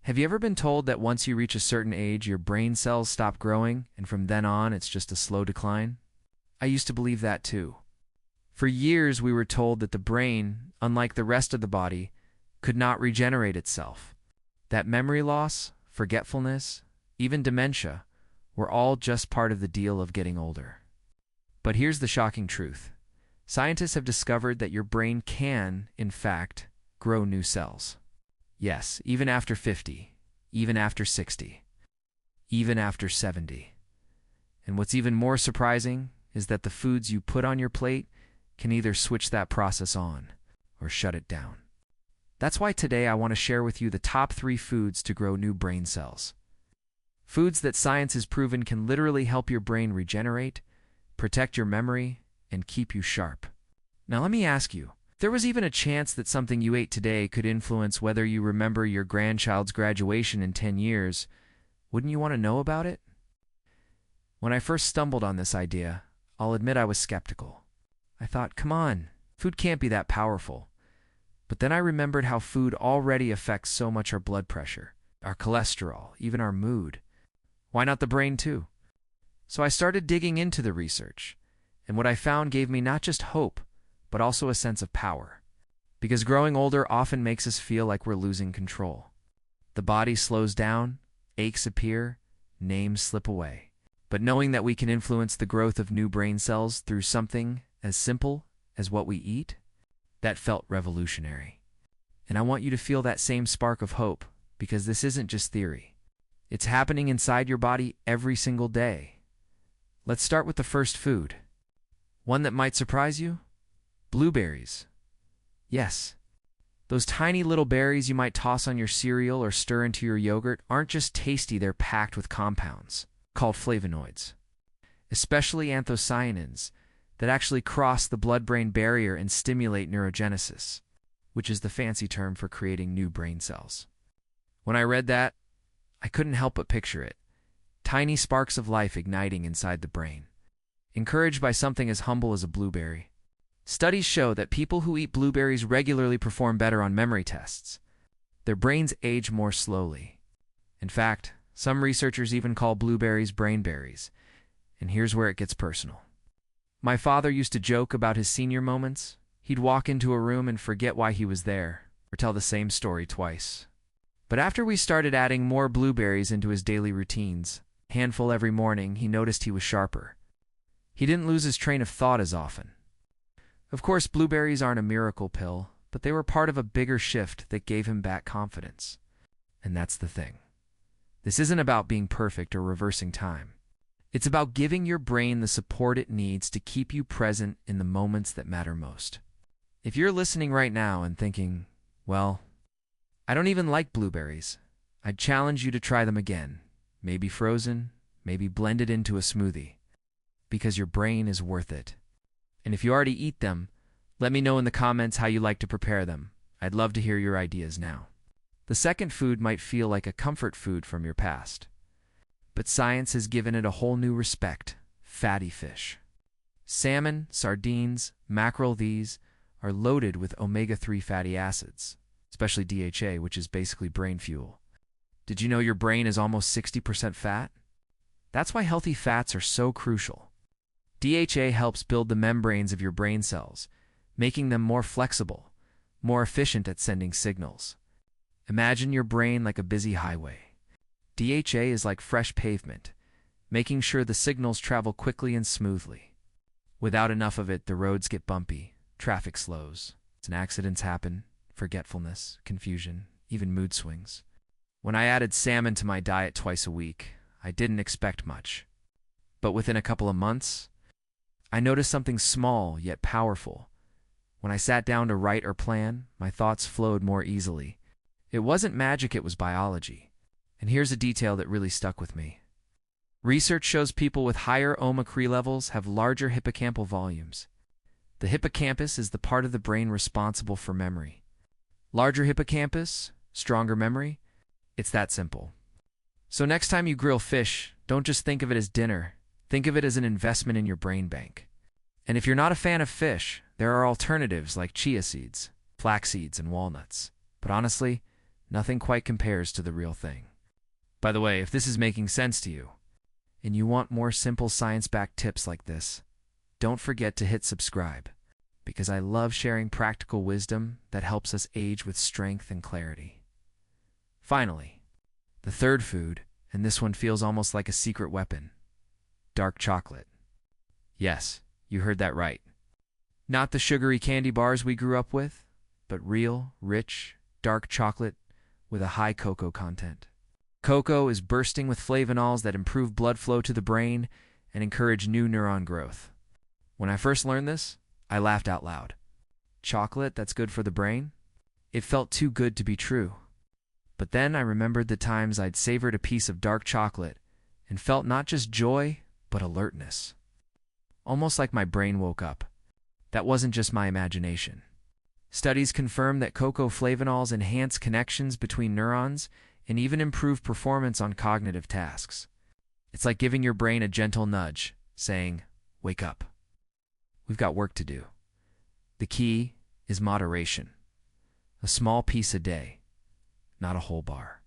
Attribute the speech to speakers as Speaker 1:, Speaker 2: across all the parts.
Speaker 1: Have you ever been told that once you reach a certain age, your brain cells stop growing, and from then on, it's just a slow decline? I used to believe that too. For years, we were told that the brain, unlike the rest of the body, could not regenerate itself. That memory loss, forgetfulness, even dementia, were all just part of the deal of getting older. But here's the shocking truth. Scientists have discovered that your brain can, in fact, grow new cells. Yes, even after 50, even after 60, even after 70. And what's even more surprising is that the foods you put on your plate can either switch that process on or shut it down. That's why today I want to share with you the top 3 foods to grow new brain cells. Foods that science has proven can literally help your brain regenerate, protect your memory, and keep you sharp. Now let me ask you, if there was even a chance that something you ate today could influence whether you remember your grandchild's graduation in 10 years, wouldn't you want to know about it? When I first stumbled on this idea, I'll admit I was skeptical. I thought, come on, food can't be that powerful. But then I remembered how food already affects so much our blood pressure, our cholesterol, even our mood. Why not the brain too? So I started digging into the research, and what I found gave me not just hope, but also a sense of power. Because growing older often makes us feel like we're losing control. The body slows down, aches appear, names slip away. But knowing that we can influence the growth of new brain cells through something as simple as what we eat, that felt revolutionary. And I want you to feel that same spark of hope, because this isn't just theory. It's happening inside your body every single day. Let's start with the first food. One that might surprise you? Blueberries. Yes. Those tiny little berries you might toss on your cereal or stir into your yogurt aren't just tasty, they're packed with compounds called flavonoids, especially anthocyanins, that actually cross the blood-brain barrier and stimulate neurogenesis, which is the fancy term for creating new brain cells. When I read that, I couldn't help but picture it. Tiny sparks of life igniting inside the brain, encouraged by something as humble as a blueberry. Studies show that people who eat blueberries regularly perform better on memory tests. Their brains age more slowly. In fact, some researchers even call blueberries brain berries. And here's where it gets personal. My father used to joke about his senior moments. He'd walk into a room and forget why he was there, or tell the same story twice. But after we started adding more blueberries into his daily routines, a handful every morning, he noticed he was sharper. He didn't lose his train of thought as often. Of course, blueberries aren't a miracle pill, but they were part of a bigger shift that gave him back confidence. And that's the thing. This isn't about being perfect or reversing time. It's about giving your brain the support it needs to keep you present in the moments that matter most. If you're listening right now and thinking, well, I don't even like blueberries, I'd challenge you to try them again. Maybe frozen, maybe blended into a smoothie. Because your brain is worth it. And if you already eat them, let me know in the comments how you like to prepare them. I'd love to hear your ideas now. The second food might feel like a comfort food from your past. But science has given it a whole new respect: fatty fish. Salmon, sardines, mackerel, these are loaded with omega-3 fatty acids, especially DHA, which is basically brain fuel. Did you know your brain is almost 60% fat? That's why healthy fats are so crucial. DHA helps build the membranes of your brain cells, making them more flexible, more efficient at sending signals. Imagine your brain like a busy highway. DHA is like fresh pavement, making sure the signals travel quickly and smoothly. Without enough of it, the roads get bumpy, traffic slows, and accidents happen, forgetfulness, confusion, even mood swings. When I added salmon to my diet twice a week, I didn't expect much. But within a couple of months, I noticed something small yet powerful. When I sat down to write or plan, my thoughts flowed more easily. It wasn't magic, it was biology. And here's a detail that really stuck with me. Research shows people with higher omega-3 levels have larger hippocampal volumes. The hippocampus is the part of the brain responsible for memory. Larger hippocampus, stronger memory. It's that simple. So next time you grill fish, don't just think of it as dinner. Think of it as an investment in your brain bank. And if you're not a fan of fish, there are alternatives like chia seeds, flax seeds, and walnuts. But honestly, Nothing quite compares to the real thing. By the way, if this is making sense to you, and you want more simple science-backed tips like this, don't forget to hit subscribe, because I love sharing practical wisdom that helps us age with strength and clarity. Finally, the third food, and this one feels almost like a secret weapon: dark chocolate. Yes, you heard that right. Not the sugary candy bars we grew up with, but real, rich, dark chocolate with a high cocoa content. Cocoa is bursting with flavonols that improve blood flow to the brain and encourage new neuron growth. When I first learned this, I laughed out loud. Chocolate that's good for the brain? It felt too good to be true. But then I remembered the times I'd savored a piece of dark chocolate and felt not just joy, but alertness. Almost like my brain woke up. That wasn't just my imagination. Studies confirm that cocoa flavonols enhance connections between neurons and even improve performance on cognitive tasks. It's like giving your brain a gentle nudge, saying, "Wake up. We've got work to do." The key is moderation. A small piece a day, not a whole bar.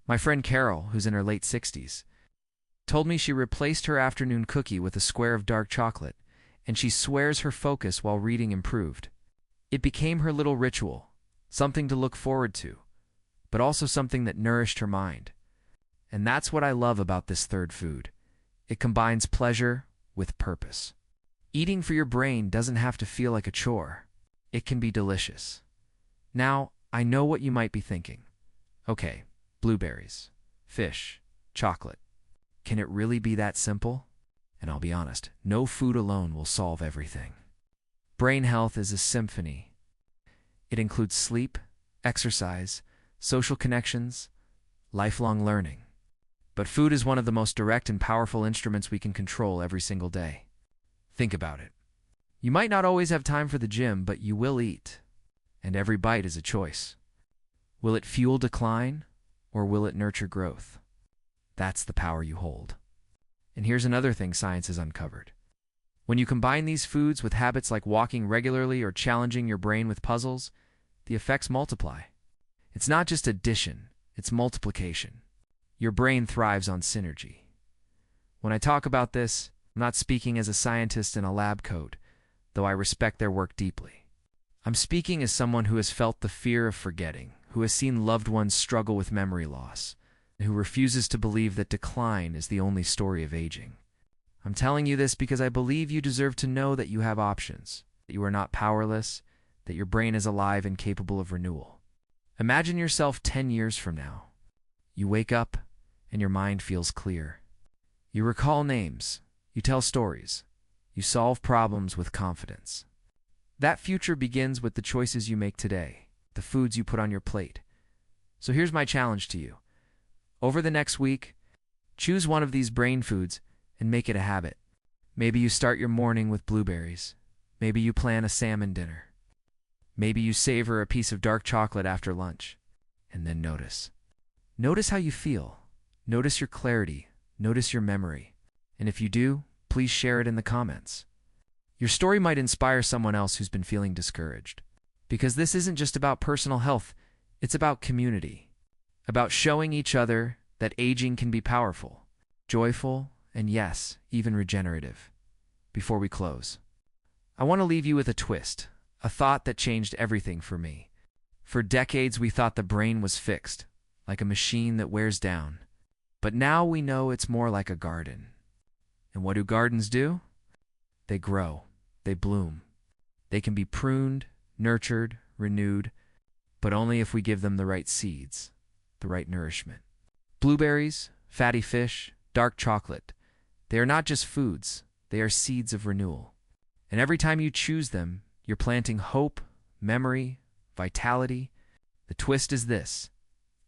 Speaker 1: My friend Carol, who's in her late 60s, told me she replaced her afternoon cookie with a square of dark chocolate, and she swears her focus while reading improved. It became her little ritual, something to look forward to, but also something that nourished her mind. And that's what I love about this third food. It combines pleasure with purpose. Eating for your brain doesn't have to feel like a chore. It can be delicious. Now, I know what you might be thinking. Okay, blueberries, fish, chocolate. Can it really be that simple? And I'll be honest, no food alone will solve everything. Brain health is a symphony. It includes sleep, exercise, social connections, lifelong learning. But food is one of the most direct and powerful instruments we can control every single day. Think about it. You might not always have time for the gym, but you will eat. And every bite is a choice. Will it fuel decline, or will it nurture growth? That's the power you hold. And here's another thing science has uncovered. When you combine these foods with habits like walking regularly or challenging your brain with puzzles, the effects multiply. It's not just addition, it's multiplication. Your brain thrives on synergy. When I talk about this, I'm not speaking as a scientist in a lab coat, though I respect their work deeply. I'm speaking as someone who has felt the fear of forgetting, who has seen loved ones struggle with memory loss, and who refuses to believe that decline is the only story of aging. I'm telling you this because I believe you deserve to know that you have options, that you are not powerless, that your brain is alive and capable of renewal. Imagine yourself 10 years from now. You wake up and your mind feels clear. You recall names, you tell stories, you solve problems with confidence. That future begins with the choices you make today, the foods you put on your plate. So here's my challenge to you. Over the next week, choose one of these brain foods and make it a habit. Maybe you start your morning with blueberries. Maybe you plan a salmon dinner. Maybe you savor a piece of dark chocolate after lunch. And then notice. Notice how you feel. Notice your clarity. Notice your memory. And if you do, please share it in the comments. Your story might inspire someone else who's been feeling discouraged. Because this isn't just about personal health, it's about community. About showing each other that aging can be powerful, joyful, and yes, even regenerative. Before we close, I want to leave you with a twist, a thought that changed everything for me. For decades, we thought the brain was fixed, like a machine that wears down. But now we know it's more like a garden. And what do gardens do? They grow, they bloom. They can be pruned, nurtured, renewed, but only if we give them the right seeds, the right nourishment. Blueberries, fatty fish, dark chocolate, they are not just foods, they are seeds of renewal. And every time you choose them, you're planting hope, memory, vitality. The twist is this: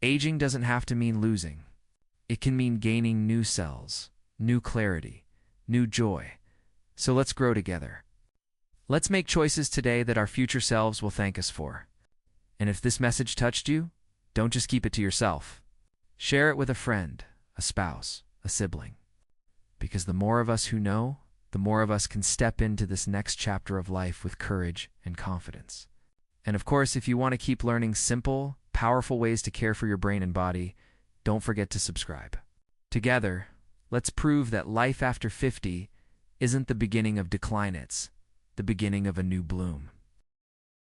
Speaker 1: aging doesn't have to mean losing. It can mean gaining new cells, new clarity, new joy. So let's grow together. Let's make choices today that our future selves will thank us for. And if this message touched you, don't just keep it to yourself. Share it with a friend, a spouse, a sibling. Because the more of us who know, the more of us can step into this next chapter of life with courage and confidence. And of course, if you want to keep learning simple, powerful ways to care for your brain and body, don't forget to subscribe. Together, let's prove that life after 50 isn't the beginning of decline, it's the beginning of a new bloom.